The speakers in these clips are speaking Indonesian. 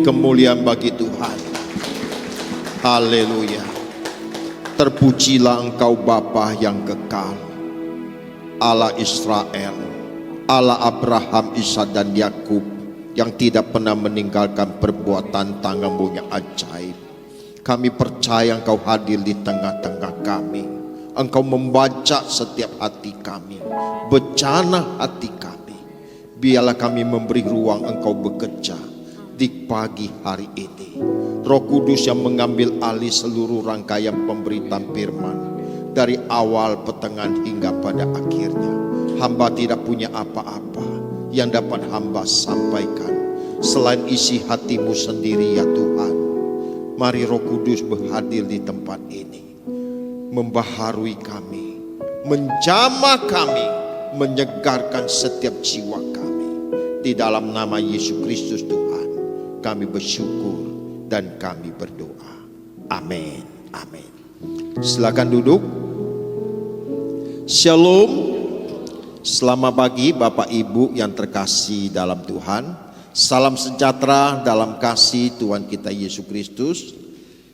kemuliaan bagi Tuhan. Haleluya. Terpujilah Engkau Bapa yang kekal, Allah Israel, Allah Abraham, Ishak dan Yakub, yang tidak pernah meninggalkan perbuatan tangan-Mu yang ajaib. Kami percaya Engkau hadir di tengah-tengah kami. Engkau membaca setiap hati kami, bencana hati kami. Biarlah kami memberi ruang Engkau bekerja di pagi hari ini. Roh Kudus yang mengambil alih seluruh rangkaian pemberitaan firman dari awal, pertengahan hingga pada akhirnya. Hamba tidak punya apa-apa yang dapat hamba sampaikan selain isi hati-Mu sendiri ya Tuhan. Mari Roh Kudus berhadir di tempat ini, membaharui kami, menjamah kami, menyegarkan setiap jiwa kami. Di dalam nama Yesus Kristus Tuhan kami bersyukur dan kami berdoa. Amin. Amin. Silakan duduk. Shalom. Selamat pagi Bapak Ibu yang terkasih dalam Tuhan. Salam sejahtera dalam kasih Tuhan kita Yesus Kristus.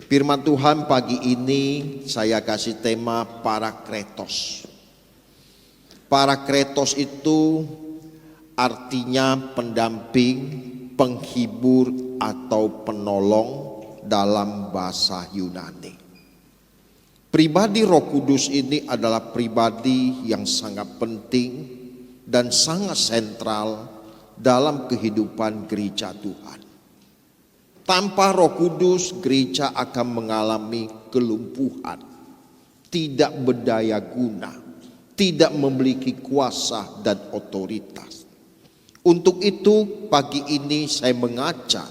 Firman Tuhan pagi ini saya kasih tema Parakletos. Parakletos itu artinya pendamping, penghibur atau penolong dalam bahasa Yunani. Pribadi Roh Kudus ini adalah pribadi yang sangat penting dan sangat sentral dalam kehidupan gereja Tuhan. Tanpa Roh Kudus, gereja akan mengalami kelumpuhan, tidak berdaya guna, tidak memiliki kuasa dan otoritas. Untuk itu pagi ini saya mengajak,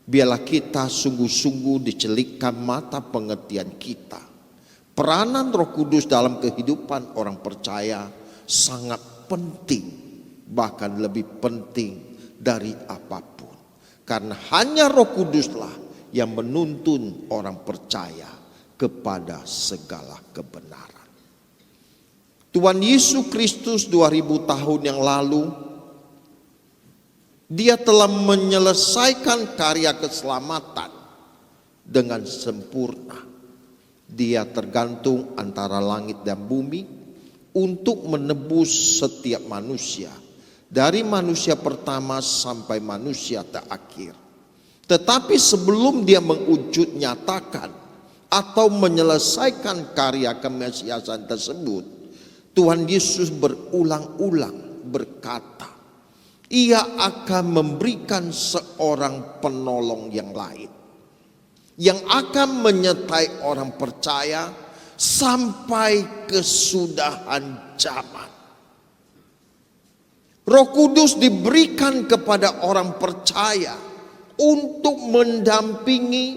biarlah kita sungguh-sungguh dicelikkan mata pengertian kita. Peranan Roh Kudus dalam kehidupan orang percaya sangat penting, bahkan lebih penting dari apapun. Karena hanya Roh Kuduslah yang menuntun orang percaya kepada segala kebenaran. Tuhan Yesus Kristus 2000 tahun yang lalu, Dia telah menyelesaikan karya keselamatan dengan sempurna. Dia tergantung antara langit dan bumi untuk menebus setiap manusia, dari manusia pertama sampai manusia terakhir. Tetapi sebelum Dia mewujud nyatakan atau menyelesaikan karya kemesiasan tersebut, Tuhan Yesus berulang-ulang berkata, Ia akan memberikan seorang penolong yang lain, yang akan menyertai orang percaya sampai kesudahan zaman. Roh Kudus diberikan kepada orang percaya untuk mendampingi,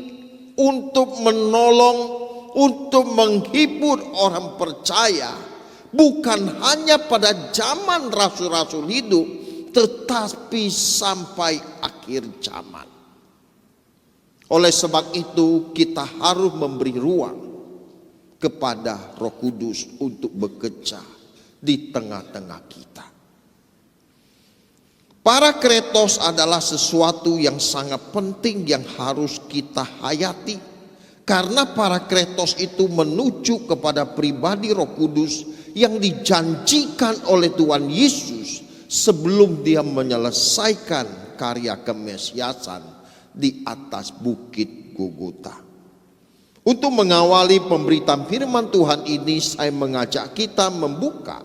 untuk menolong, untuk menghibur orang percaya. Bukan hanya pada zaman rasul-rasul hidup, tetapi sampai akhir zaman. Oleh sebab itu kita harus memberi ruang kepada Roh Kudus untuk bekerja di tengah-tengah kita. Parakletos adalah sesuatu yang sangat penting yang harus kita hayati, karena parakletos itu menuju kepada pribadi Roh Kudus yang dijanjikan oleh Tuhan Yesus sebelum Dia menyelesaikan karya kemesiasan di atas bukit Golgota. Untuk mengawali pemberitaan firman Tuhan ini, saya mengajak kita membuka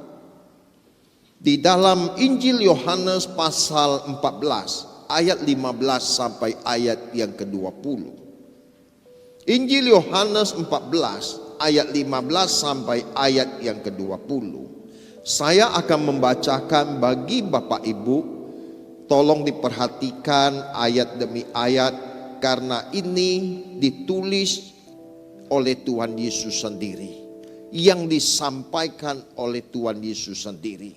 di dalam Injil Yohanes pasal 14 ayat 15 sampai ayat yang ke-20. Injil Yohanes 14 ayat 15 sampai ayat yang ke-20. Saya akan membacakan bagi Bapak Ibu, tolong diperhatikan ayat demi ayat, karena ini ditulis oleh Tuhan Yesus sendiri, yang disampaikan oleh Tuhan Yesus sendiri.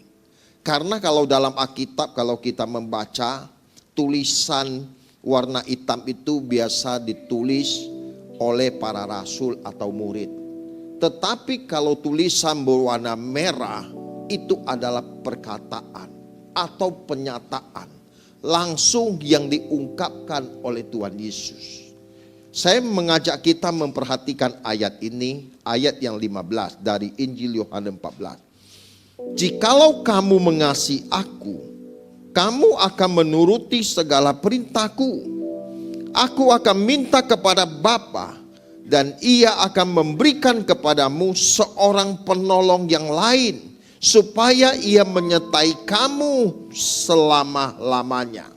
Karena kalau dalam Alkitab, kalau kita membaca tulisan warna hitam itu biasa ditulis oleh para rasul atau murid. Tetapi kalau tulisan berwarna merah itu adalah perkataan atau penyataan langsung yang diungkapkan oleh Tuhan Yesus. Saya mengajak kita memperhatikan ayat ini, ayat yang 15 dari Injil Yohanes 14. Jikalau kamu mengasihi aku, kamu akan menuruti segala perintahku. Aku akan minta kepada Bapa, dan Ia akan memberikan kepadamu seorang penolong yang lain, supaya Ia menyertai kamu selama-lamanya,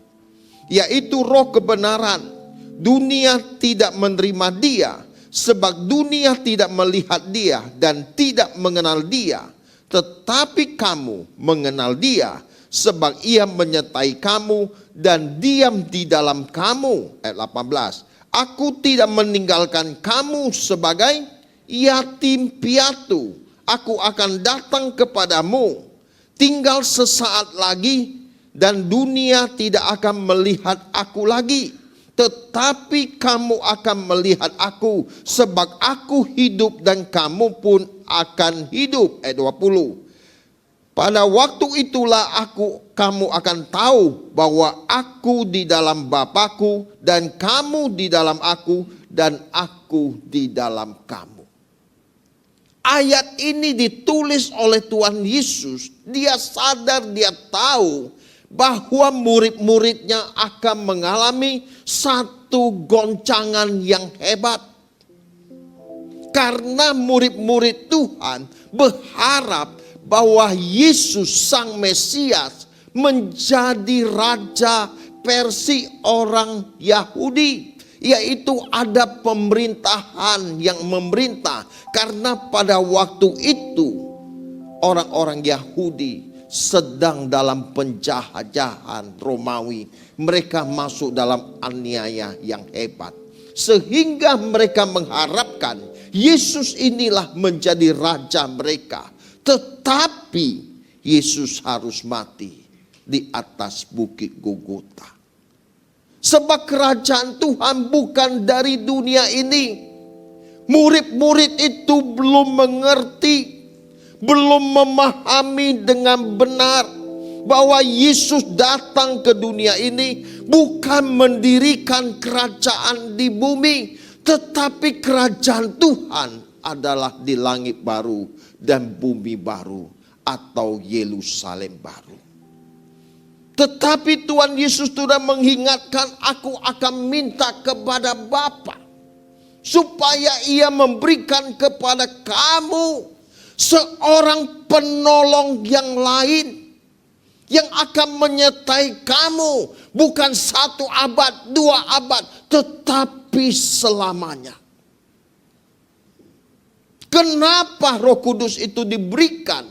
yaitu Roh kebenaran. Dunia tidak menerima Dia, sebab dunia tidak melihat Dia dan tidak mengenal Dia. Tetapi kamu mengenal Dia, sebab Ia menyertai kamu dan diam di dalam kamu. Ayat 18. Aku tidak meninggalkan kamu sebagai yatim piatu. Aku akan datang kepadamu. Tinggal sesaat lagi dan dunia tidak akan melihat aku lagi. Tetapi kamu akan melihat aku, sebab aku hidup dan kamu pun akan hidup. Ayat 20. Pada waktu itulah kamu akan tahu bahwa aku di dalam Bapa-Ku dan kamu di dalam aku dan aku di dalam kamu. Ayat ini ditulis oleh Tuhan Yesus. Dia sadar, dia tahu bahwa murid-muridnya akan mengalami satu goncangan yang hebat. Karena murid-murid Tuhan berharap bahwa Yesus Sang Mesias menjadi raja versi orang Yahudi, yaitu ada pemerintahan yang memerintah. Karena pada waktu itu orang-orang Yahudi sedang dalam penjajahan Romawi. Mereka masuk dalam aniaya yang hebat, sehingga mereka mengharapkan Yesus inilah menjadi raja mereka. Tetapi Yesus harus mati di atas bukit Golgota. Sebab kerajaan Tuhan bukan dari dunia ini. Murid-murid itu belum mengerti, belum memahami dengan benar bahwa Yesus datang ke dunia ini bukan mendirikan kerajaan di bumi, tetapi kerajaan Tuhan adalah di langit baru dan bumi baru atau Yerusalem baru. Tetapi Tuhan Yesus sudah mengingatkan, aku akan minta kepada Bapa supaya Ia memberikan kepada kamu seorang penolong yang lain yang akan menyertai kamu bukan 1 abad, 2 abad, tetapi selamanya. Kenapa Roh Kudus itu diberikan?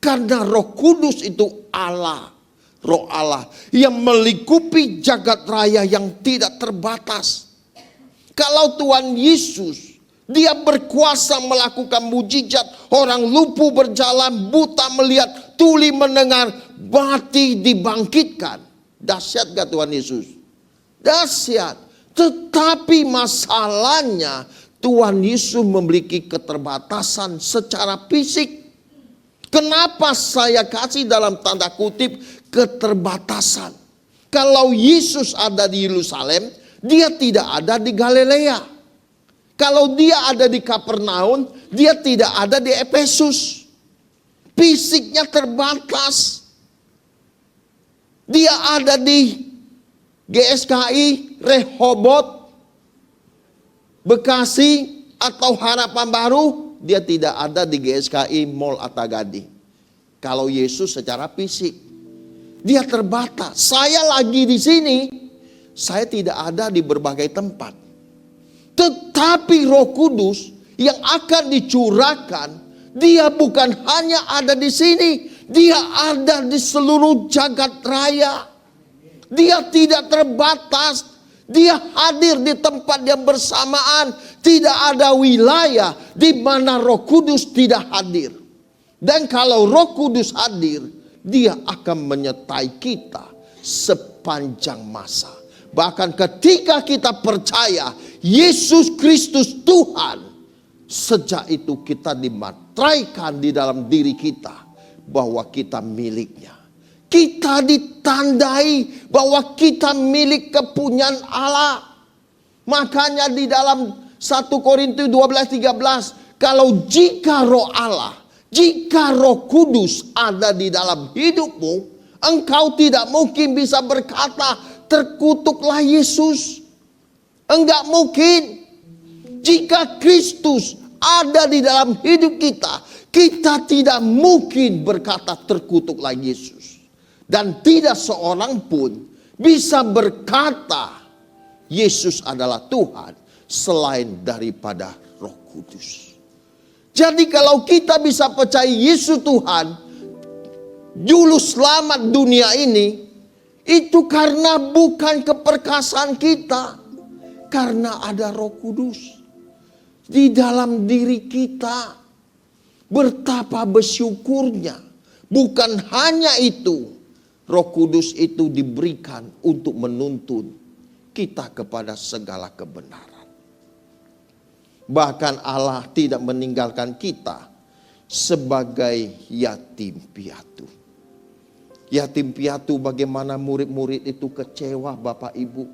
Karena Roh Kudus itu Allah, Roh Allah yang melingkupi jagat raya yang tidak terbatas. Kalau Tuhan Yesus, Dia berkuasa melakukan mujizat, orang lumpuh berjalan, buta melihat, tuli mendengar, mati dibangkitkan. Dahsyat gak Tuhan Yesus? Dahsyat. Tetapi masalahnya Tuhan Yesus memiliki keterbatasan secara fisik. Kenapa saya kasih dalam tanda kutip keterbatasan? Kalau Yesus ada di Yerusalem, Dia tidak ada di Galilea. Kalau Dia ada di Kapernaum, Dia tidak ada di Efesus. Fisiknya terbatas. Dia ada di GSKI, Rehoboth, Bekasi atau Harapan Baru. Dia tidak ada di GSKI Mall Atagadi. Kalau Yesus secara fisik, Dia terbatas. Saya lagi di sini, saya tidak ada di berbagai tempat. Tetapi Roh Kudus yang akan dicurahkan, Dia bukan hanya ada di sini, Dia ada di seluruh jagat raya. Dia tidak terbatas. Dia hadir di tempat yang bersamaan. Tidak ada wilayah di mana Roh Kudus tidak hadir. Dan kalau Roh Kudus hadir, Dia akan menyertai kita sepanjang masa. Bahkan ketika kita percaya Yesus Kristus Tuhan, sejak itu kita dimateraikan di dalam diri kita bahwa kita miliknya. Kita ditandai bahwa kita milik kepunyaan Allah. Makanya di dalam 1 Korintus 12:13, kalau jika roh Allah, jika Roh Kudus ada di dalam hidupmu, engkau tidak mungkin bisa berkata, terkutuklah Yesus. Enggak mungkin. Jika Kristus ada di dalam hidup kita, kita tidak mungkin berkata terkutuklah Yesus. Dan tidak seorang pun bisa berkata Yesus adalah Tuhan selain daripada Roh Kudus. Jadi kalau kita bisa percaya Yesus Tuhan, juru selamat dunia ini, itu karena bukan keperkasaan kita, karena ada Roh Kudus di dalam diri kita. Betapa bersyukurnya. Bukan hanya itu, Roh Kudus itu diberikan untuk menuntun kita kepada segala kebenaran. Bahkan Allah tidak meninggalkan kita sebagai yatim piatu. Yatim piatu, bagaimana murid-murid itu kecewa Bapak Ibu.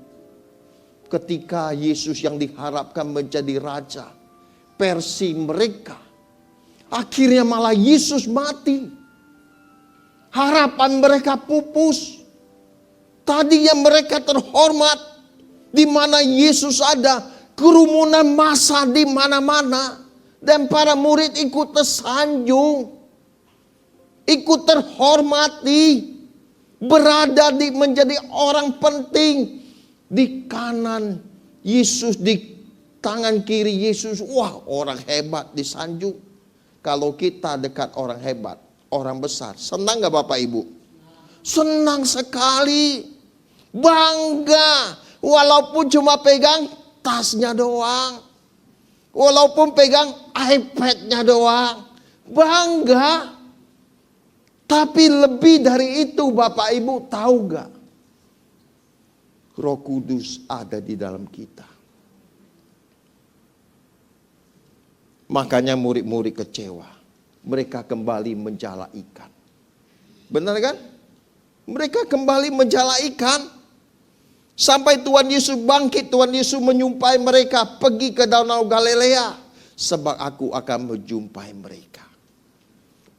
Ketika Yesus yang diharapkan menjadi raja, versi mereka, akhirnya malah Yesus mati. Harapan mereka pupus. Tadinya mereka terhormat, di mana Yesus ada, kerumunan massa di mana-mana, dan para murid ikut tersanjung, ikut terhormati, berada menjadi orang penting di kanan Yesus, di tangan kiri Yesus. Wah, orang hebat disanjung. Kalau kita dekat orang hebat, orang besar, senang gak Bapak Ibu? Senang sekali, bangga. Walaupun cuma pegang tasnya doang, walaupun pegang iPadnya doang, bangga. Tapi lebih dari itu Bapak Ibu, tahu gak? Roh Kudus ada di dalam kita. Makanya murid-murid kecewa. Mereka kembali menjala ikan. Benar kan? Mereka kembali menjala ikan. Sampai Tuhan Yesus bangkit, Tuhan Yesus menyumpai mereka, pergi ke Danau Galilea, sebab aku akan menjumpai mereka.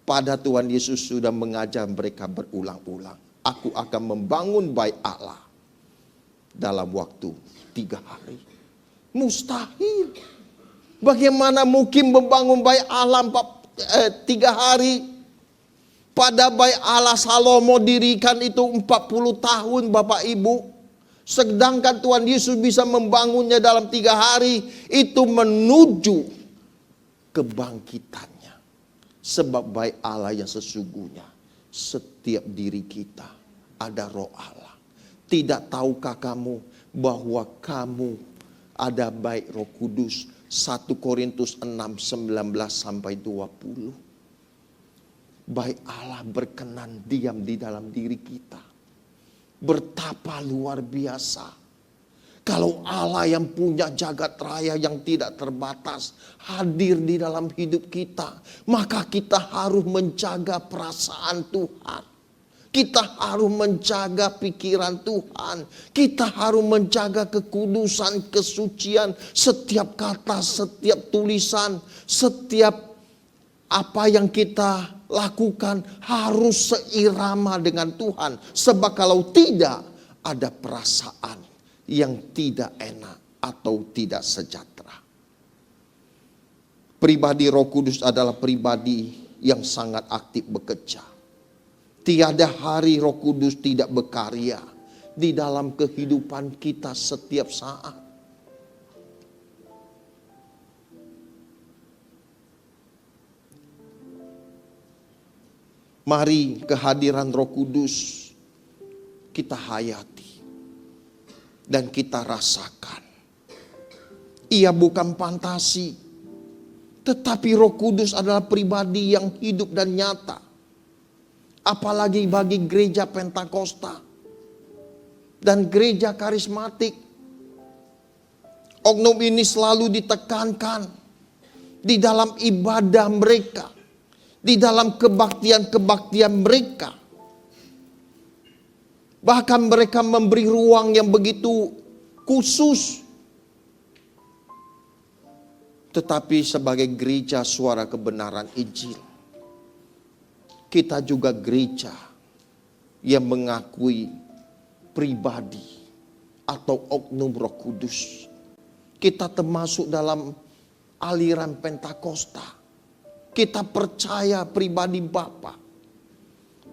Pada Tuhan Yesus sudah mengajar mereka berulang-ulang, aku akan membangun bait Allah dalam waktu 3 hari. Mustahil. Bagaimana mungkin membangun bait Allah 3 hari? Pada bait Allah Salomo dirikan itu 40 tahun Bapak Ibu. Sedangkan Tuhan Yesus bisa membangunnya dalam 3 hari. Itu menuju kebangkitannya. Sebab bait Allah yang sesungguhnya, setiap diri kita ada roh Allah. Tidak tahukah kamu bahwa kamu ada bait Roh Kudus? 1 Korintus 6:19-20. Bait Allah berkenan diam di dalam diri kita. Betapa luar biasa. Kalau Allah yang punya jagat raya yang tidak terbatas hadir di dalam hidup kita, maka kita harus menjaga perasaan Tuhan. Kita harus menjaga pikiran Tuhan. Kita harus menjaga kekudusan, kesucian. Setiap kata, setiap tulisan, setiap apa yang kita lakukan harus seirama dengan Tuhan. Sebab kalau tidak, ada perasaan yang tidak enak atau tidak sejahtera. Pribadi Roh Kudus adalah pribadi yang sangat aktif bekerja. Tiada hari Roh Kudus tidak berkarya di dalam kehidupan kita setiap saat. Mari kehadiran Roh Kudus kita hayati dan kita rasakan. Ia bukan fantasi, tetapi Roh Kudus adalah pribadi yang hidup dan nyata. Apalagi bagi gereja Pentakosta dan gereja karismatik. Oknum ini selalu ditekankan di dalam ibadah mereka, di dalam kebaktian-kebaktian mereka. Bahkan mereka memberi ruang yang begitu khusus. Tetapi sebagai gereja suara kebenaran Injil, kita juga gereja yang mengakui pribadi atau oknum Roh Kudus. Kita termasuk dalam aliran Pentakosta. Kita percaya pribadi Bapa,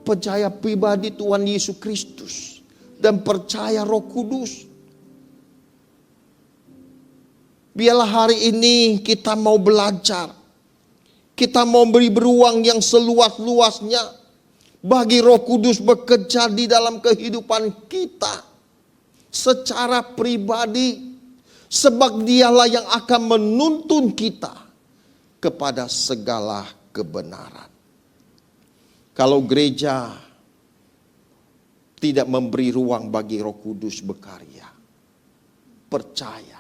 percaya pribadi Tuhan Yesus Kristus, dan percaya Roh Kudus. Biarlah hari ini kita mau belajar, kita mau beri beruang yang seluas-luasnya bagi Roh Kudus bekerja di dalam kehidupan kita secara pribadi, sebab Dialah yang akan menuntun kita kepada segala kebenaran. Kalau gereja tidak memberi ruang bagi Roh Kudus berkarya, percaya,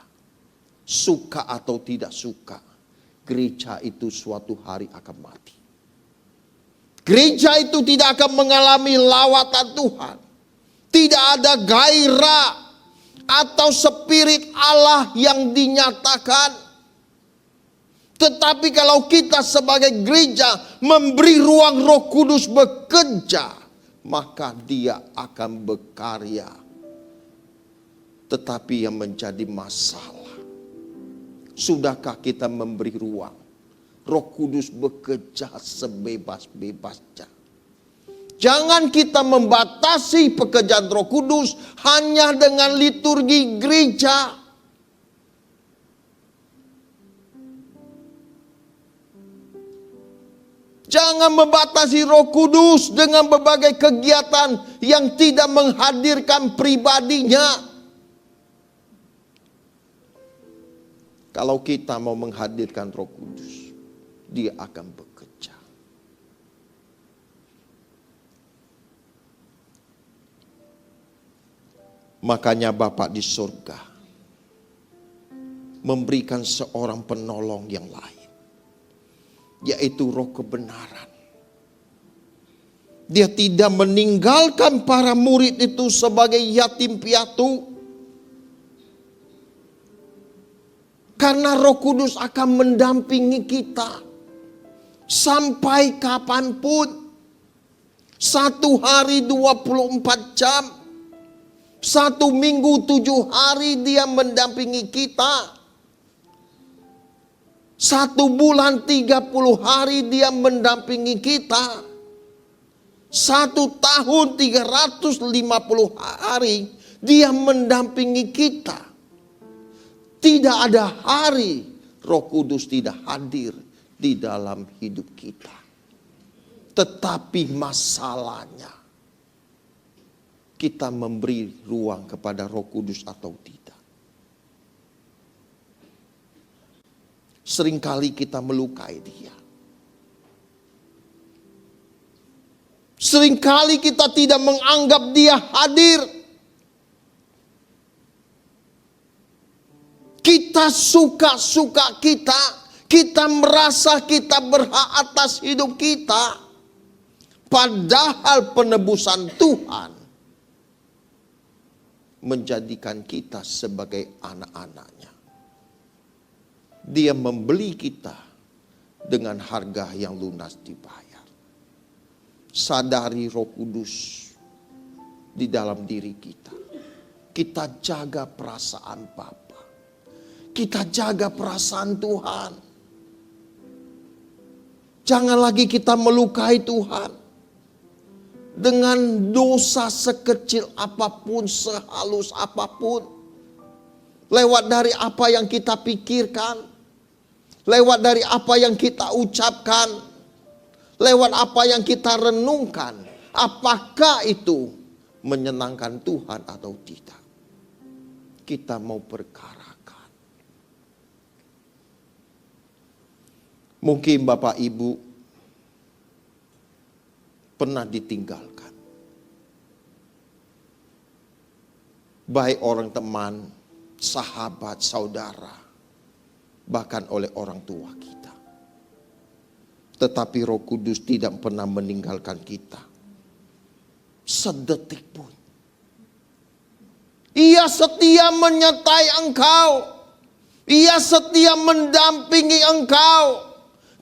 suka atau tidak suka, gereja itu suatu hari akan mati. Gereja itu tidak akan mengalami lawatan Tuhan. Tidak ada gairah atau spirit Allah yang dinyatakan. Tetapi kalau kita sebagai gereja memberi ruang Roh Kudus bekerja, maka Dia akan berkarya. Tetapi yang menjadi masalah, sudahkah kita memberi ruang Roh Kudus bekerja sebebas-bebasnya? Jangan kita membatasi pekerjaan Roh Kudus hanya dengan liturgi gereja. Jangan membatasi Roh Kudus dengan berbagai kegiatan yang tidak menghadirkan pribadinya. Kalau kita mau menghadirkan Roh Kudus, Dia akan bekerja. Makanya Bapa di surga memberikan seorang penolong yang lain, yaitu Roh kebenaran. Dia tidak meninggalkan para murid itu sebagai yatim piatu, karena Roh Kudus akan mendampingi kita sampai kapanpun. 1 hari 24 jam, 1 minggu 7 hari Dia mendampingi kita. 1 bulan 30 hari Dia mendampingi kita. 1 tahun 350 hari Dia mendampingi kita. Tidak ada hari Roh Kudus tidak hadir di dalam hidup kita. Tetapi masalahnya, kita memberi ruang kepada Roh Kudus atau tidak. Seringkali kita melukai Dia. Seringkali kita tidak menganggap Dia hadir. Kita suka-suka kita merasa kita berhak atas hidup kita. Padahal penebusan Tuhan menjadikan kita sebagai anak-anaknya. Dia membeli kita dengan harga yang lunas dibayar. Sadari Roh Kudus di dalam diri kita. Kita jaga perasaan Bapa. Kita jaga perasaan Tuhan. Jangan lagi kita melukai Tuhan dengan dosa sekecil apapun, sehalus apapun. Lewat dari apa yang kita pikirkan, lewat dari apa yang kita ucapkan, lewat apa yang kita renungkan. Apakah itu menyenangkan Tuhan atau tidak? Kita mau perkarakan. Mungkin Bapak Ibu pernah ditinggalkan. Baik orang teman, sahabat, saudara, bahkan oleh orang tua kita. Tetapi Roh Kudus tidak pernah meninggalkan kita sedetik pun. Ia setia menyertai engkau. Ia setia mendampingi engkau.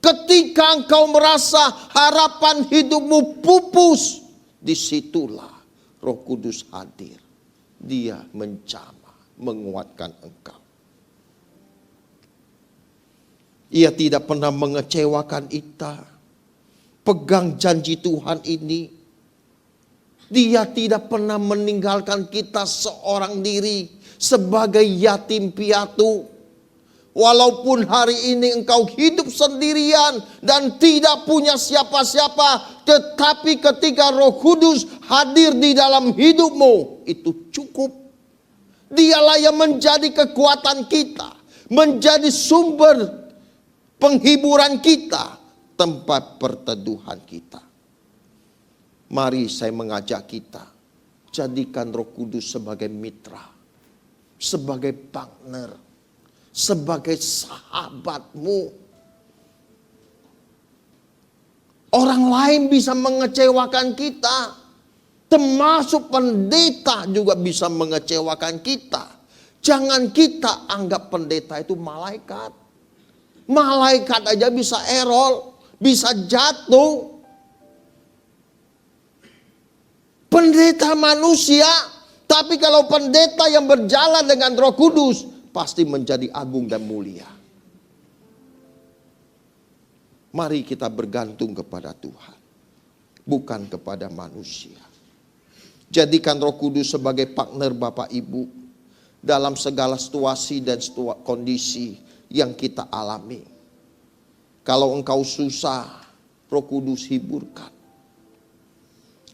Ketika engkau merasa harapan hidupmu pupus, disitulah Roh Kudus hadir. Dia menjamah, menguatkan engkau. Ia tidak pernah mengecewakan kita. Pegang janji Tuhan ini. Dia tidak pernah meninggalkan kita seorang diri sebagai yatim piatu. Walaupun hari ini engkau hidup sendirian dan tidak punya siapa-siapa, tetapi ketika Roh Kudus hadir di dalam hidupmu, itu cukup. Dialah yang menjadi kekuatan kita, menjadi sumber penghiburan kita, tempat perteduhan kita. Mari saya mengajak kita, jadikan Roh Kudus sebagai mitra, sebagai partner, sebagai sahabatmu. Orang lain bisa mengecewakan kita, termasuk pendeta juga bisa mengecewakan kita. Jangan kita anggap pendeta itu malaikat. Malaikat aja bisa error, bisa jatuh. Pendeta manusia, tapi kalau pendeta yang berjalan dengan Roh Kudus, pasti menjadi agung dan mulia. Mari kita bergantung kepada Tuhan, bukan kepada manusia. Jadikan Roh Kudus sebagai partner Bapak Ibu dalam segala situasi dan kondisi yang kita alami. Kalau engkau susah, Roh Kudus hiburkan.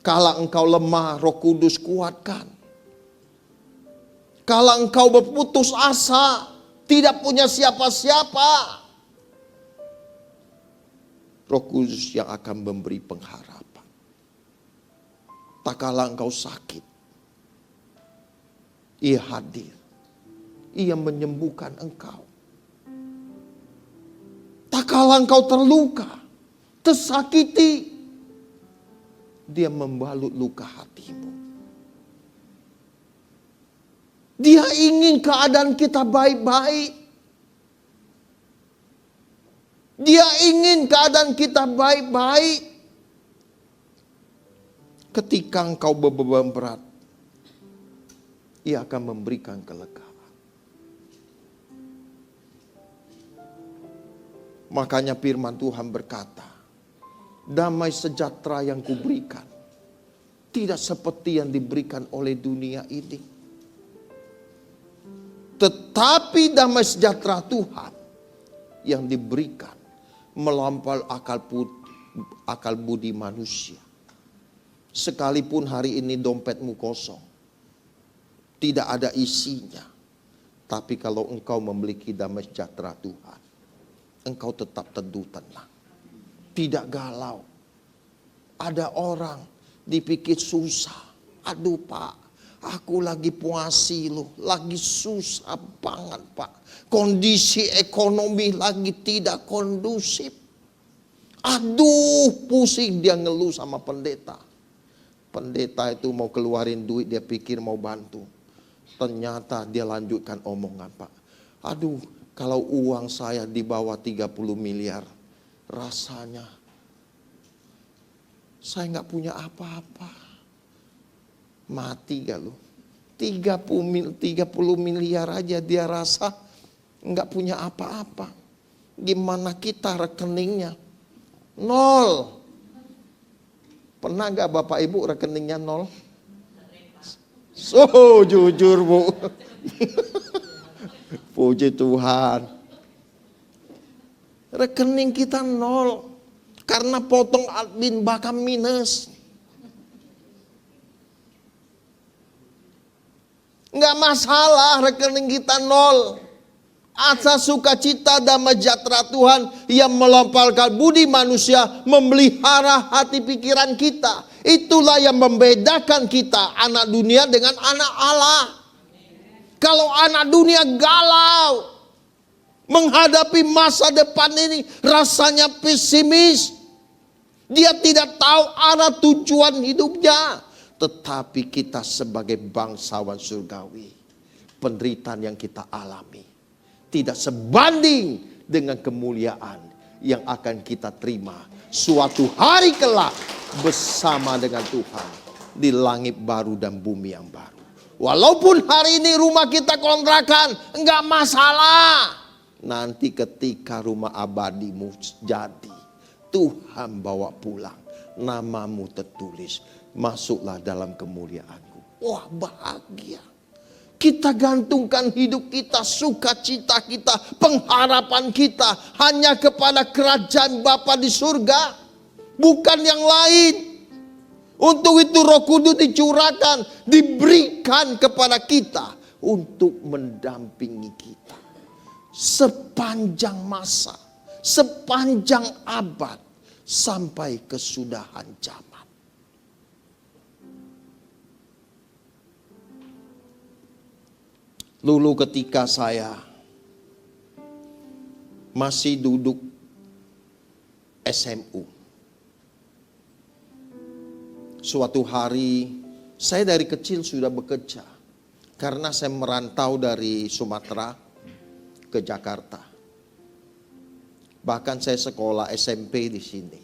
Kalau engkau lemah, Roh Kudus kuatkan. Kalau engkau berputus asa, tidak punya siapa-siapa, Roh Kudus yang akan memberi pengharapan. Tak kala engkau sakit, Ia hadir. Ia menyembuhkan engkau. Tak kala engkau terluka, tersakiti, Dia membalut luka hatimu. Dia ingin keadaan kita baik-baik. Dia ingin keadaan kita baik-baik. Ketika engkau beban berat, Ia akan memberikan kelegaan. Makanya firman Tuhan berkata, damai sejahtera yang kuberikan tidak seperti yang diberikan oleh dunia ini. Tetapi damai sejahtera Tuhan yang diberikan melampaui akal budi manusia. Sekalipun hari ini dompetmu kosong, tidak ada isinya, tapi kalau engkau memiliki damai sejahtera Tuhan, engkau tetap teduh tenang, tidak galau. Ada orang dipikir susah, aduh Pak, aku lagi puasi loh, lagi susah banget Pak. Kondisi ekonomi lagi tidak kondusif. Aduh pusing, dia ngeluh sama pendeta. Pendeta itu mau keluarin duit, dia pikir mau bantu. Ternyata dia lanjutkan omongan, Pak. Aduh, kalau uang saya di bawah 30 miliar, rasanya saya nggak punya apa-apa. Mati gak lu? 30 miliar aja dia rasa nggak punya apa-apa. Gimana kita rekeningnya? Nol. Pernah gak Bapak Ibu rekeningnya nol? So jujur Bu. Puji Tuhan. Rekening kita nol. Karena potong admin bahkan minus. Nggak masalah rekening kita nol. Asa sukacita damai sejahtera Tuhan yang melampaukan budi manusia memelihara hati pikiran kita. Itulah yang membedakan kita anak dunia dengan anak Allah. Kalau anak dunia galau menghadapi masa depan ini, rasanya pesimis. Dia tidak tahu arah tujuan hidupnya. Tetapi kita sebagai bangsawan surgawi, penderitaan yang kita alami tidak sebanding dengan kemuliaan yang akan kita terima suatu hari kelak bersama dengan Tuhan di langit baru dan bumi yang baru. Walaupun hari ini rumah kita kontrakan, enggak masalah. Nanti ketika rumah abadimu jadi, Tuhan bawa pulang, namamu tertulis, masuklah dalam kemuliaanku. Wah, bahagia. Kita gantungkan hidup kita, sukacita kita, pengharapan kita hanya kepada kerajaan Bapa di surga, bukan yang lain. Untuk itu Roh Kudus dicurahkan, diberikan kepada kita untuk mendampingi kita sepanjang masa, sepanjang abad, sampai kesudahan zaman. Dulu ketika saya masih duduk SMU, suatu hari saya dari kecil sudah bekerja. Karena saya merantau dari Sumatera ke Jakarta. Bahkan saya sekolah SMP di sini.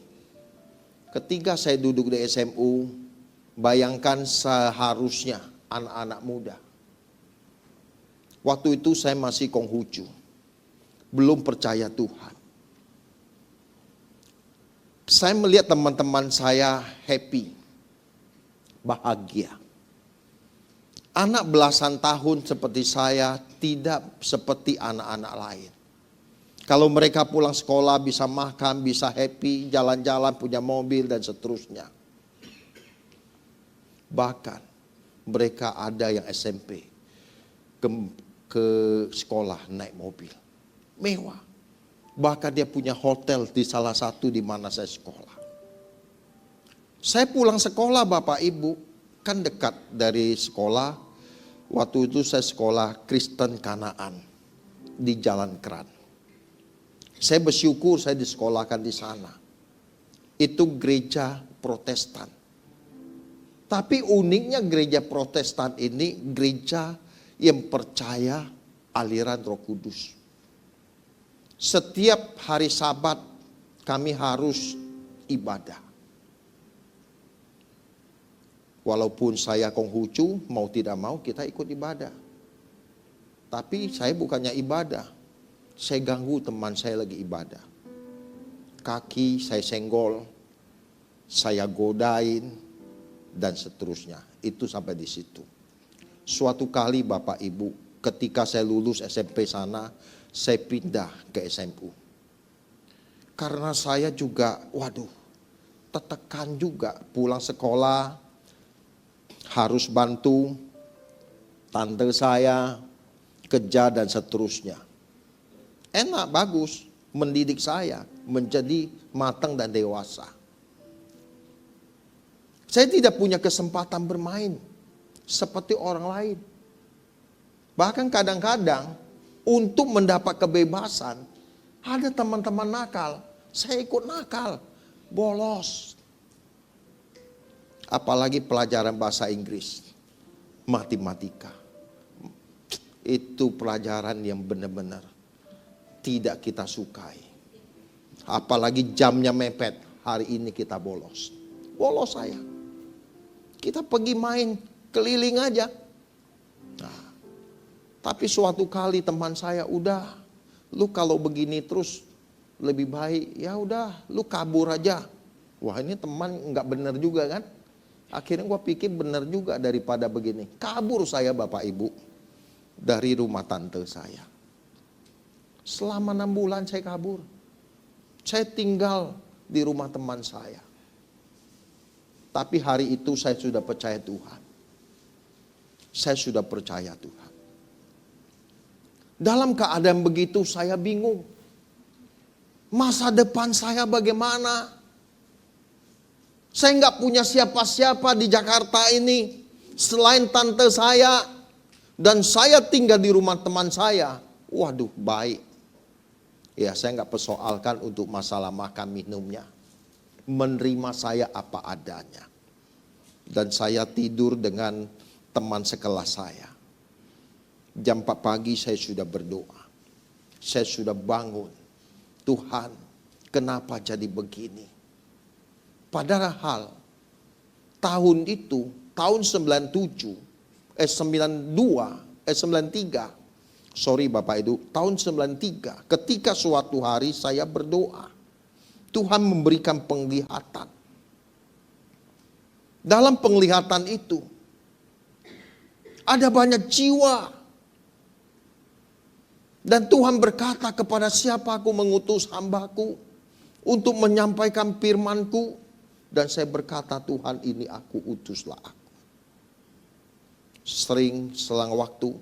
Ketika saya duduk di SMU, bayangkan seharusnya anak-anak muda. Waktu itu saya masih Konghucu, belum percaya Tuhan. Saya melihat teman-teman saya happy, bahagia. Anak belasan tahun seperti saya tidak seperti anak-anak lain. Kalau mereka pulang sekolah bisa makan, bisa happy, jalan-jalan, punya mobil dan seterusnya. Bahkan mereka ada yang SMP ke sekolah naik mobil mewah. Bahkan dia punya hotel di salah satu di mana saya sekolah. Saya pulang sekolah Bapak Ibu, kan dekat dari sekolah. Waktu itu saya sekolah Kristen Kanaan di Jalan Keran. Saya bersyukur saya disekolahkan di sana. Itu gereja Protestan. Tapi uniknya gereja Protestan ini gereja yang percaya aliran Roh Kudus. Setiap hari Sabat kami harus ibadah. Walaupun saya Konghucu, mau tidak mau kita ikut ibadah. Tapi saya bukannya ibadah, saya ganggu teman saya lagi ibadah. Kaki saya senggol, saya godain, dan seterusnya. Itu sampai di situ. Suatu kali Bapak Ibu, ketika saya lulus SMP sana, saya pindah ke SMU. Karena saya juga, tertekan juga pulang sekolah, harus bantu tante saya kerja dan seterusnya. Enak, bagus, mendidik saya menjadi matang dan dewasa. Saya tidak punya kesempatan bermain seperti orang lain. Bahkan kadang-kadang untuk mendapat kebebasan, ada teman-teman nakal, saya ikut nakal, bolos. Apalagi pelajaran bahasa Inggris, matematika. Itu pelajaran yang benar-benar tidak kita sukai. Apalagi jamnya mepet, hari ini kita bolos. Bolos saya. Kita pergi main keliling aja. Nah, tapi suatu kali teman saya, udah, lu kalau begini terus lebih baik, ya udah, lu kabur aja. Wah, ini teman nggak bener juga kan? Akhirnya gue pikir bener juga daripada begini. Kabur saya Bapak Ibu dari rumah tante saya. Selama 6 bulan saya kabur. Saya tinggal di rumah teman saya. Tapi hari itu saya sudah percaya Tuhan. Saya sudah percaya Tuhan. Dalam keadaan begitu saya bingung. Masa depan saya bagaimana? Saya nggak punya siapa-siapa di Jakarta ini selain tante saya, dan saya tinggal di rumah teman saya. Waduh, baik. Ya, saya nggak persoalkan untuk masalah makan minumnya. Menerima saya apa adanya. Dan saya tidur dengan teman sekelas saya. Jam 4 pagi saya sudah berdoa. Saya sudah bangun. Tuhan, kenapa jadi begini? Padahal tahun itu, tahun 93, sorry Bapak Ibu, tahun 93, ketika suatu hari saya berdoa, Tuhan memberikan penglihatan. Dalam penglihatan itu, ada banyak jiwa. Dan Tuhan berkata kepada siapa aku mengutus hambaku untuk menyampaikan firman-Ku. Dan saya berkata, Tuhan, ini aku, utuslah aku. Sering selang waktu,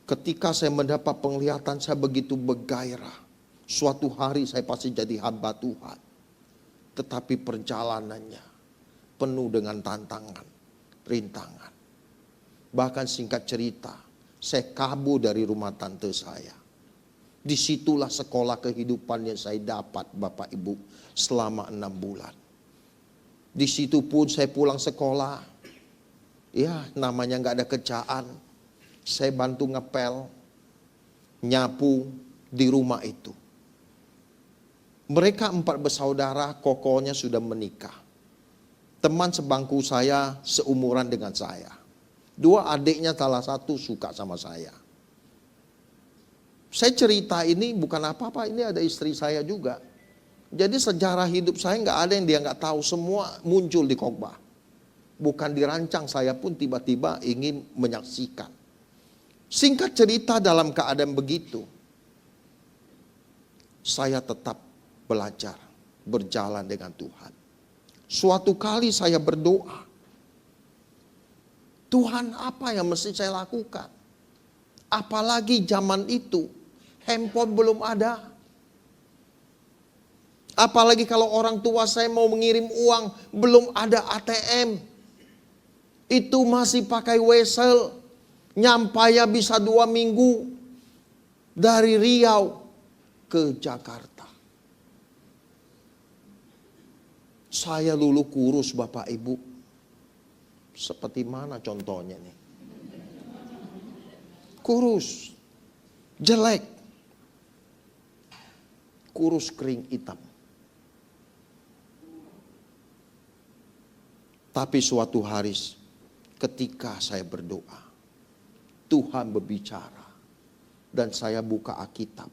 ketika saya mendapat penglihatan, saya begitu bergairah. Suatu hari saya pasti jadi hamba Tuhan. Tetapi perjalanannya penuh dengan tantangan, rintangan. Bahkan singkat cerita, saya kabur dari rumah tante saya. Disitulah sekolah kehidupan yang saya dapat Bapak Ibu selama 6 bulan. Di situ pun saya pulang sekolah. Ya namanya gak ada kerjaan. Saya bantu ngepel, nyapu di rumah itu. Mereka 4 bersaudara, kokonya sudah menikah. Teman sebangku saya seumuran dengan saya. 2 adiknya salah satu suka sama saya. Saya cerita ini bukan apa-apa, ini ada istri saya juga. Jadi sejarah hidup saya nggak ada yang dia nggak tahu, semua muncul di khotbah. Bukan dirancang, saya pun tiba-tiba ingin menyaksikan. Singkat cerita, dalam keadaan begitu, saya tetap belajar, berjalan dengan Tuhan. Suatu kali saya berdoa, Tuhan, apa yang mesti saya lakukan? Apalagi zaman itu, handphone belum ada. Apalagi kalau orang tua saya mau mengirim uang, belum ada ATM. Itu masih pakai wesel. Nyampaya bisa 2 minggu dari Riau ke Jakarta. Saya dulu kurus Bapak Ibu. Seperti mana contohnya nih? Kurus, jelek, kurus kering hitam. Tapi suatu hari ketika saya berdoa, Tuhan berbicara dan saya buka Alkitab.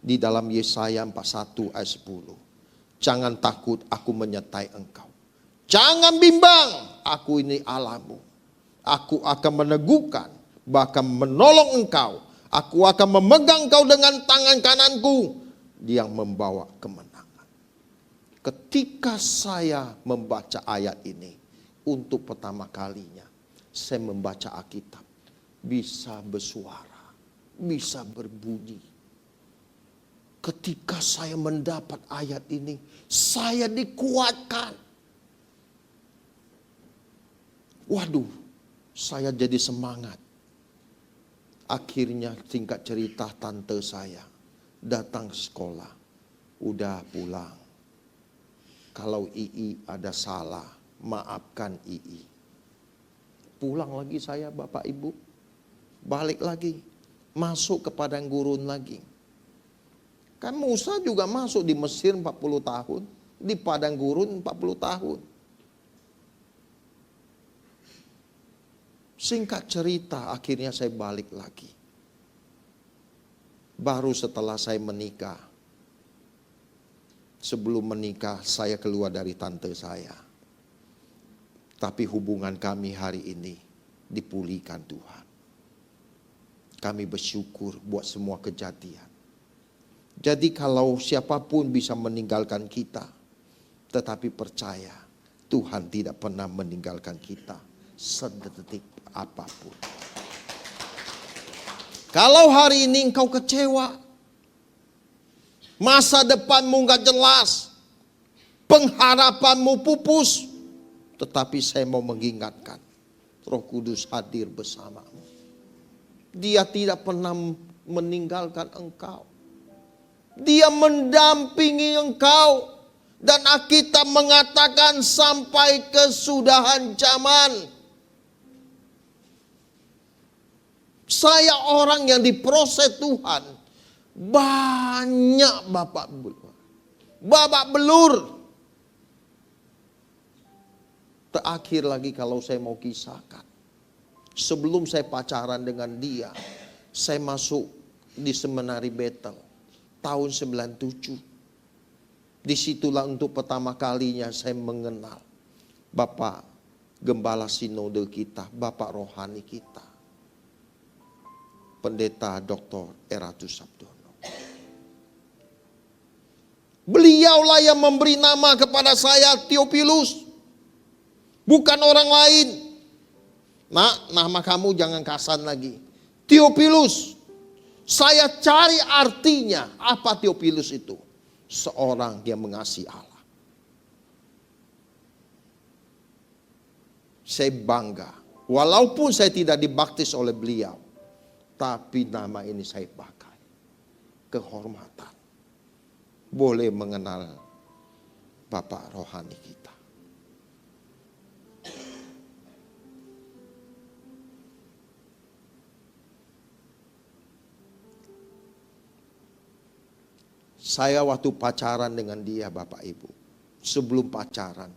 Di dalam Yesaya 41 ayat 10. Jangan takut, aku menyertai engkau. Jangan bimbang, aku ini Allahmu. Aku akan meneguhkan, bahkan menolong engkau. Aku akan memegang engkau dengan tangan kananku yang membawa kemenangan. Ketika saya membaca ayat ini untuk pertama kalinya, saya membaca Alkitab, bisa bersuara, bisa berbunyi. Ketika saya mendapat ayat ini, saya dikuatkan. Waduh, saya jadi semangat. Akhirnya singkat cerita, tante saya datang ke sekolah. Udah pulang. Kalau Ii ada salah, maafkan Ii. Pulang lagi saya Bapak Ibu. Balik lagi. Masuk ke padang gurun lagi. Kan Musa juga masuk di Mesir 40 tahun. Di padang gurun 40 tahun. Singkat cerita, akhirnya saya balik lagi. Baru setelah saya menikah. Sebelum menikah, saya keluar dari tante saya. Tapi hubungan kami hari ini dipulihkan Tuhan. Kami bersyukur buat semua kejadian. Jadi kalau siapapun bisa meninggalkan kita, tetapi percaya Tuhan tidak pernah meninggalkan kita sedetik apapun. Kalau hari ini engkau kecewa, masa depanmu gak jelas, pengharapanmu pupus, tetapi saya mau mengingatkan, Roh Kudus hadir bersamamu. Dia tidak pernah meninggalkan engkau. Dia mendampingi engkau. Dan Alkitab mengatakan sampai kesudahan zaman. Saya orang yang diproses Tuhan. Banyak babak belur. Terakhir lagi kalau saya mau kisahkan. Sebelum saya pacaran dengan dia, saya masuk di Seminari Bethel tahun 97. Disitulah untuk pertama kalinya saya mengenal Bapak Gembala Sinode kita, Bapak Rohani kita, Pendeta Dr. Eratus Sabdono. Beliaulah yang memberi nama kepada saya Theophilus, bukan orang lain. Nak, nama kamu jangan Kasan lagi. Theophilus. Saya cari artinya. Apa Theophilus itu? Seorang yang mengasihi Allah. Saya bangga. Walaupun saya tidak dibaptis oleh beliau. Tapi nama ini saya pakai. Kehormatan. Boleh mengenal Bapak Rohani kita. Saya waktu pacaran dengan dia Bapak Ibu. Sebelum pacaran.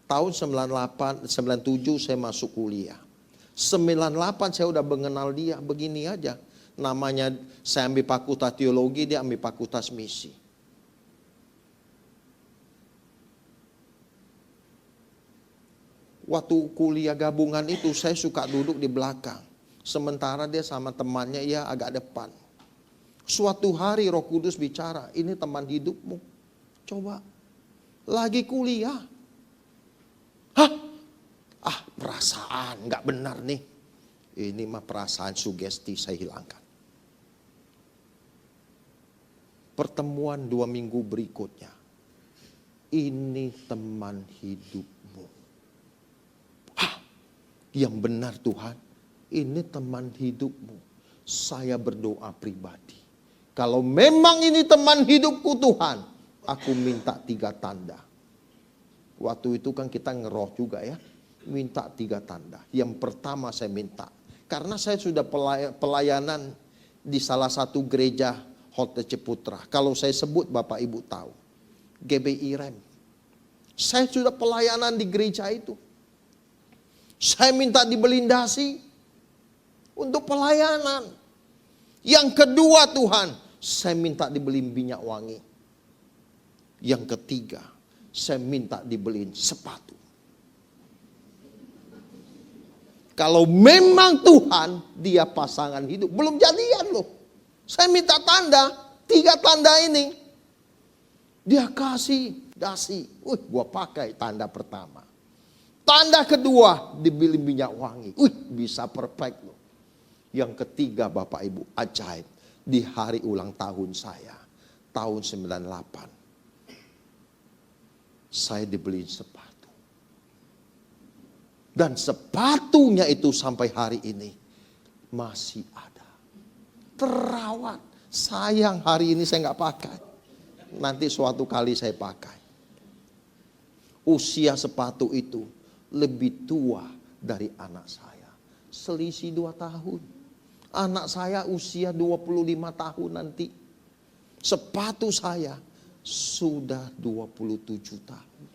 Tahun 98, 97 saya masuk kuliah. 98 saya udah mengenal dia begini aja. Namanya saya ambil fakultas teologi, dia ambil fakultas misi. Waktu kuliah gabungan itu saya suka duduk di belakang. Sementara dia sama temannya ya agak depan. Suatu hari Roh Kudus bicara, ini teman hidupmu. Coba, lagi kuliah. Hah? Ah, perasaan nggak benar nih. Ini mah perasaan sugesti saya hilangkan. Pertemuan 2 minggu berikutnya. Ini teman hidupmu. Hah? Yang benar Tuhan, ini teman hidupmu. Saya berdoa pribadi. Kalau memang ini teman hidupku Tuhan, aku minta 3 tanda. Waktu itu kan kita ngeroh juga ya. Minta 3 tanda. Yang pertama saya minta. Karena saya sudah pelayanan di salah satu gereja Hotel Ciputra. Kalau saya sebut Bapak Ibu tahu. GBI Rem. Saya sudah pelayanan di gereja itu. Saya minta dibelindasi untuk pelayanan. Yang kedua Tuhan, saya minta dibeliin minyak wangi. Yang ketiga, saya minta dibeliin sepatu. Kalau memang Tuhan, dia pasangan hidup. Belum jadian loh. Saya minta tanda, 3 tanda ini. Dia kasih dasi. Gua pakai tanda pertama. Tanda kedua, dibeli minyak wangi. Bisa perfect loh. Yang ketiga Bapak Ibu, ajaib. Di hari ulang tahun saya, tahun 98. Saya dibeliin sepatu. Dan sepatunya itu sampai hari ini masih ada. Terawat. Sayang hari ini saya nggak pakai. Nanti suatu kali saya pakai. Usia sepatu itu lebih tua dari anak saya. Selisih 2 tahun. Anak saya usia 25 tahun nanti. Sepatu saya sudah 27 tahun.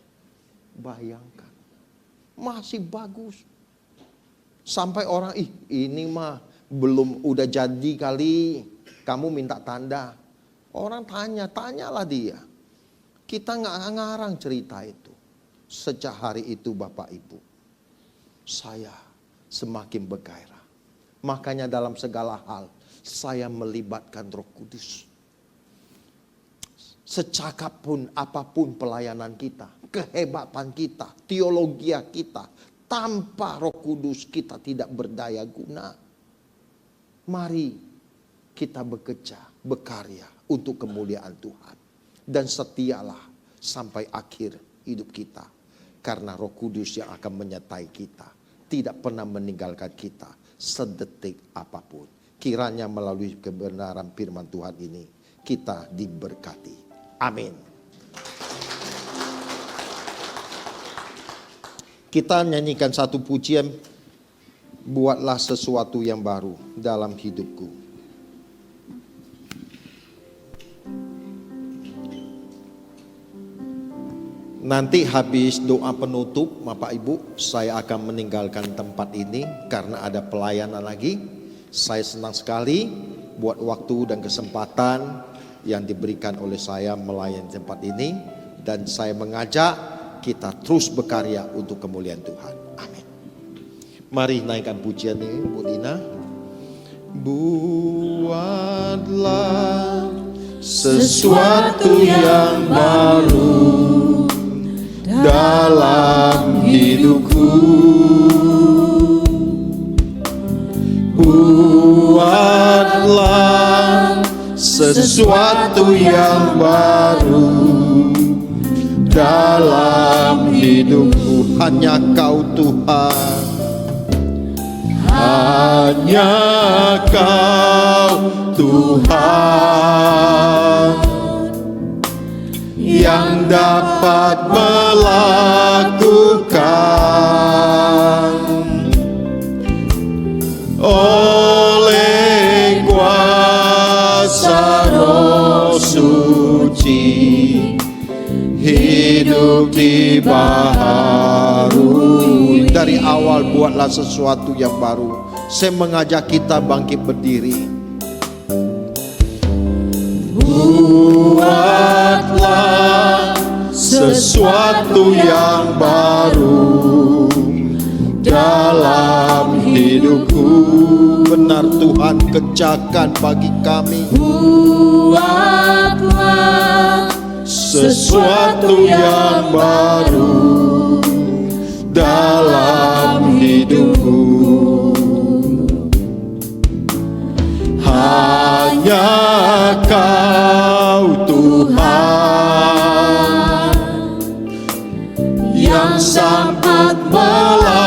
Bayangkan. Masih bagus. Sampai orang, ini mah belum udah jadi kali. Kamu minta tanda. Orang tanyalah dia. Kita nggak ngarang cerita itu. Sejak hari itu Bapak Ibu, saya semakin bergairah. Makanya dalam segala hal saya melibatkan Roh Kudus. Secakap pun apapun pelayanan kita, kehebatan kita, teologi kita, tanpa Roh Kudus kita tidak berdaya guna. Mari kita bekerja, berkarya untuk kemuliaan Tuhan. Dan setialah sampai akhir hidup kita. Karena Roh Kudus yang akan menyertai kita. Tidak pernah meninggalkan kita sedetik apapun. Kiranya melalui kebenaran firman Tuhan ini kita diberkati. Amin. Kita nyanyikan satu pujian, buatlah sesuatu yang baru dalam hidupku. Nanti habis doa penutup Bapak Ibu, saya akan meninggalkan tempat ini karena ada pelayanan lagi. Saya senang sekali buat waktu dan kesempatan yang diberikan oleh saya melayani tempat ini. Dan saya mengajak kita terus berkarya untuk kemuliaan Tuhan. Amin. Mari naikkan pujian ini Bu Lina. Buatlah sesuatu yang baru dalam hidupku. Buatlah sesuatu yang baru dalam hidupku. Hanya Kau Tuhan, hanya Kau Tuhan yang dapat melakukan. Oleh kuasa Roh Suci hidup dibaharui. Dari awal buatlah sesuatu yang baru. Saya mengajak kita bangkit berdiri. Buatlah sesuatu yang baru dalam hidupku. Benar Tuhan, kerjakan bagi kami. Buatlah sesuatu yang baru dalam hidupku. Hanya Kau Tuhan yang sanggup melakukan.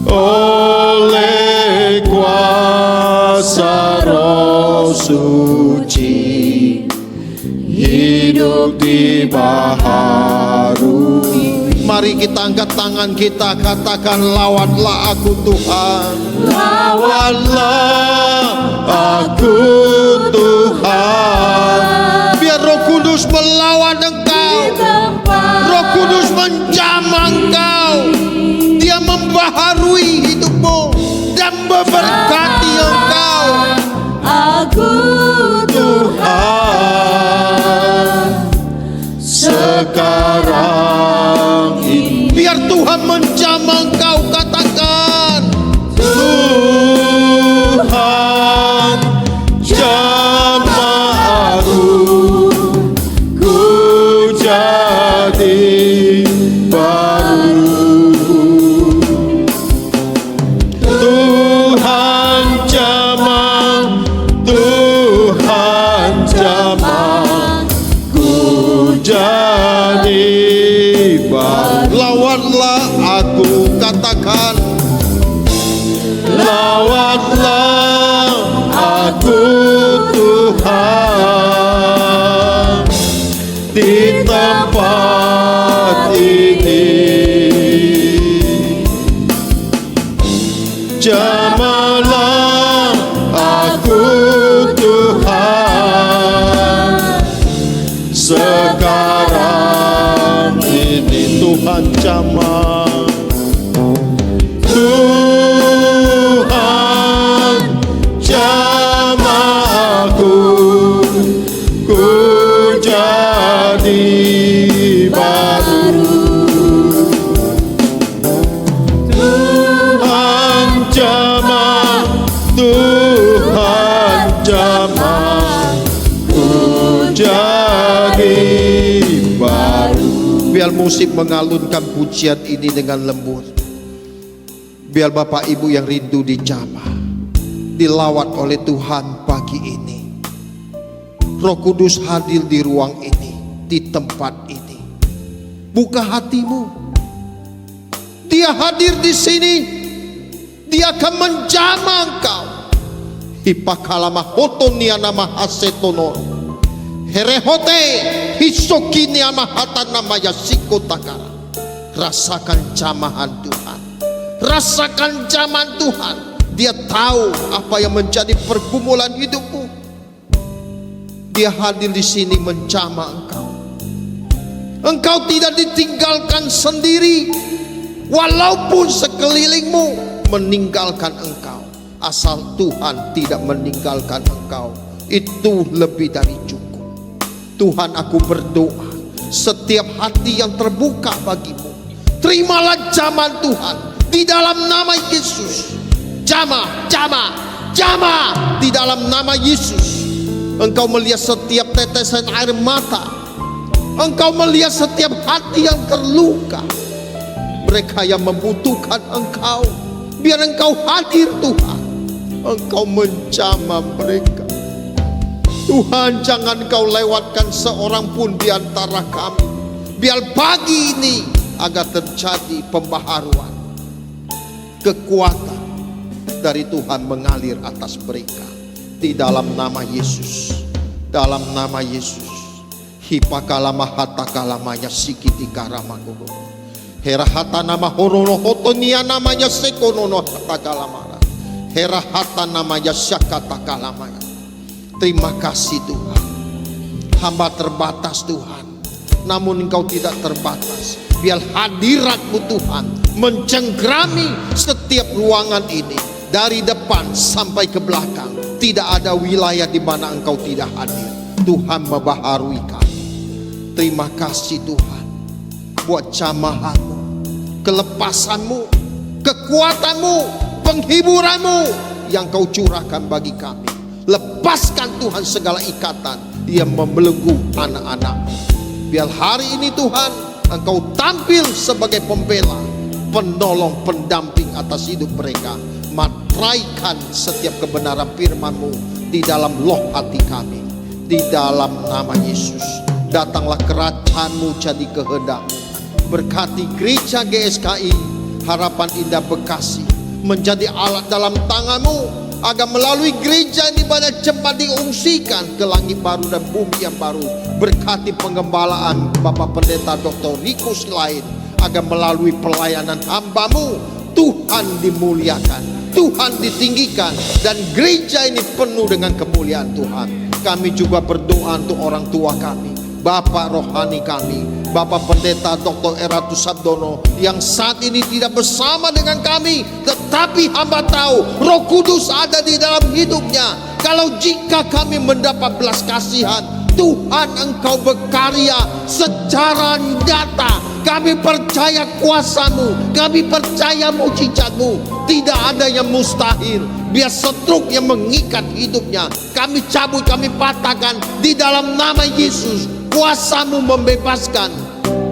Oleh kuasa Roh Suci hidup dibaharui. Mari kita angkat tangan kita, katakan, lawanlah aku Tuhan. Lawanlah aku Tuhan. Biar Roh Kudus melawan engkau. Roh Kudus menjamah engkau. Dia membaharui hidupmu dan memberkati engkau. Aku Tuhan sekarang ini. Biar Tuhan menjamah engkau, katakan, Tuhan jamah aku, ku jadi baru. Tuhan jamah, Tuhan jamah, ku jadi baru. Lawanlah aku, katakan, lawanlah aku Tuhan di tempat ini. Jamahlah aku Tuhan sekarang ini. Tuhan jamah, Tuhan jamah aku, ku jadi baru. Tuhan jamah, Tuhan jamah, ku jadi baru. Biar musik mengalunkan pujian ini dengan lembut. Biar Bapak Ibu yang rindu dijamah, dilawat oleh Tuhan pagi ini. Roh Kudus hadir di ruang ini, di tempat ini. Buka hatimu. Dia hadir di sini. Dia akan menjamah engkau. Hipakalama hotonia nama hasetono. Herehote hisokini amahata namanya sikotakara. Rasakan jamahan Tuhan. Rasakan jamahan Tuhan. Dia tahu apa yang menjadi pergumulan hidupmu. Dia hadir di sini menjamah engkau. Engkau tidak ditinggalkan sendiri. Walaupun sekelilingmu meninggalkan engkau, asal Tuhan tidak meninggalkan engkau, itu lebih dari cukup. Tuhan, aku berdoa setiap hati yang terbuka bagimu, terimalah jamahan Tuhan di dalam nama Yesus. Jamah, jamah, jamah di dalam nama Yesus. Engkau melihat setiap tetesan air mata. Engkau melihat setiap hati yang terluka. Mereka yang membutuhkan engkau, biar engkau hadir Tuhan. Engkau menjamah mereka. Tuhan, jangan engkau lewatkan seorang pun di antara kami. Biar pagi ini agar terjadi pembaharuan. Kekuatan dari Tuhan mengalir atas mereka. Di dalam nama Yesus. Dalam nama Yesus. Hipakalama hatakalamanya sikitika ramagogo. Herahata nama horono hotonia namanya sekonono hatakalamara. Herahata namanya syakatakalamaya. Terima kasih Tuhan. Hamba terbatas Tuhan, namun Engkau tidak terbatas. Biar hadirat-Mu Tuhan mencengkrami setiap ruangan ini, dari depan sampai ke belakang. Tidak ada wilayah di mana Engkau tidak hadir. Tuhan membaharui kami. Terima kasih Tuhan buat jamahan-Mu, kelepasan-Mu, kekuatan-Mu, penghiburan-Mu yang Kau curahkan bagi kami. Lepaskan Tuhan segala ikatan yang membelenggu anak-anak-Mu. Biar hari ini Tuhan Engkau tampil sebagai pembela, penolong, pendamping atas hidup mereka. Matraikan setiap kebenaran firman-Mu di dalam loh hati kami. Di dalam nama Yesus. Datanglah kerajaan-Mu jadi kehendak-Mu. Berkati gereja GSKI Harapan Indah Bekasi menjadi alat dalam tangan-Mu, agar melalui gereja ini banyak cepat diungsikan ke langit baru dan bumi yang baru. Berkati pengembalaan Bapak Pendeta Dr. Rikus lain, agar melalui pelayanan hamba-Mu Tuhan dimuliakan, Tuhan ditinggikan, dan gereja ini penuh dengan kemuliaan Tuhan. Kami juga berdoa untuk orang tua kami, Bapak rohani kami, Bapak Pendeta Dr. Eratus Sabdono, yang saat ini tidak bersama dengan kami, tetapi hamba tahu Roh Kudus ada di dalam hidupnya. Kalau jika kami mendapat belas kasihan, Tuhan Engkau berkarya secara nyata. Kami percaya kuasa-Mu, kami percaya mujizat-Mu. Tidak ada yang mustahil. Biar stroke yang mengikat hidupnya kami cabut, kami patahkan di dalam nama Yesus. Kuasa-Mu membebaskan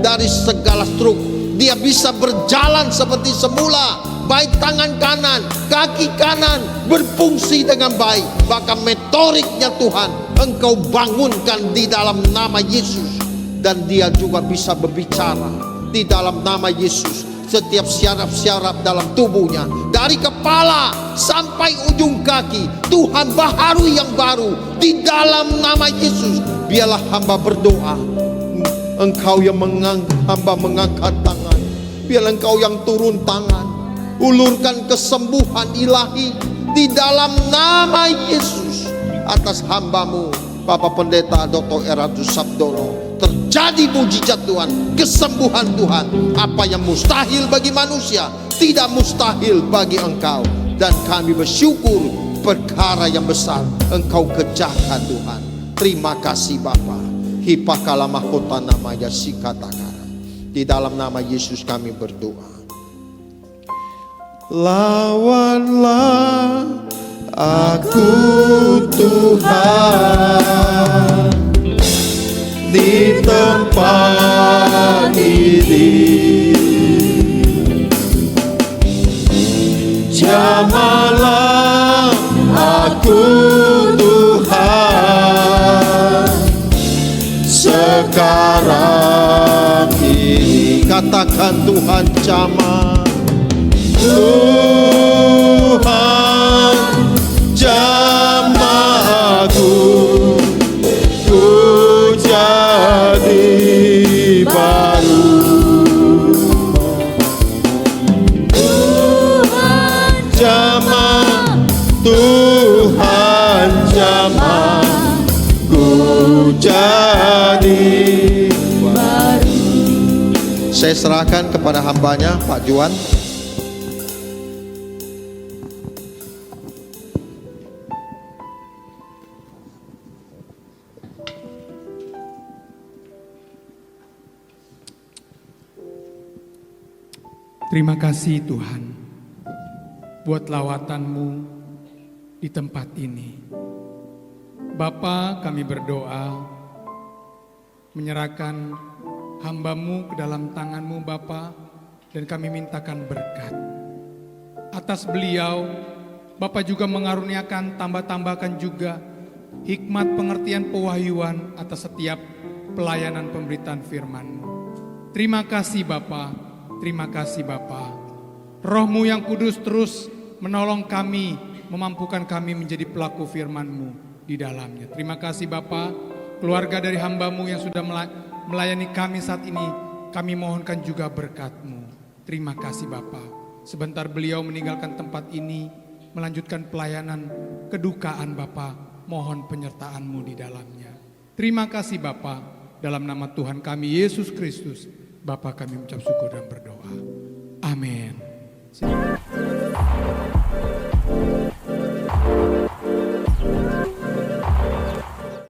dari segala stroke. Dia bisa berjalan seperti semula, baik tangan kanan, kaki kanan berfungsi dengan baik. Bahkan motoriknya Tuhan Engkau bangunkan di dalam nama Yesus. Dan dia juga bisa berbicara di dalam nama Yesus. Setiap syaraf-syaraf dalam tubuhnya, dari kepala sampai ujung kaki, Tuhan baharui yang baru di dalam nama Yesus. Biarlah hamba berdoa, Engkau yang hamba mengangkat tangan. Biarlah Engkau yang turun tangan, ulurkan kesembuhan ilahi di dalam nama Yesus atas hamba-Mu Bapak Pendeta Dr. Eratus Sabdono. Terjadi mujizat Tuhan, kesembuhan Tuhan. Apa yang mustahil bagi manusia tidak mustahil bagi Engkau. Dan kami bersyukur perkara yang besar Engkau kerjakan Tuhan. Terima kasih Bapa. Hipakalamahota namanya sikatakara. Di dalam nama Yesus kami berdoa. Lawanlah aku Tuhan di tempat ini, jamalah aku Tuhan sekarang ini. Katakan Tuhan, jamah Tuhan, jamah aku Tuhan jamah ku jadi baru. Saya serahkan kepada hambanya Pak Juan. Terima kasih Tuhan buat lawatan-Mu di tempat ini. Bapa, kami berdoa menyerahkan hamba-Mu ke dalam tangan-Mu Bapa, dan kami mintakan berkat atas beliau. Bapa juga mengaruniakan, tambahkan juga hikmat, pengertian, pewahyuan atas setiap pelayanan pemberitaan firman-Mu. Terima kasih Bapa. Terima kasih Bapa. Roh-Mu yang kudus terus menolong kami, memampukan kami menjadi pelaku firman-Mu di dalamnya. Terima kasih Bapa. Keluarga dari hamba-Mu yang sudah melayani kami saat ini, kami mohonkan juga berkat-Mu. Terima kasih Bapa. Sebentar beliau meninggalkan tempat ini, melanjutkan pelayanan kedukaan Bapa, mohon penyertaan-Mu di dalamnya. Terima kasih Bapa. Dalam nama Tuhan kami Yesus Kristus, Bapa kami mengucap syukur dan berdoa. Amin.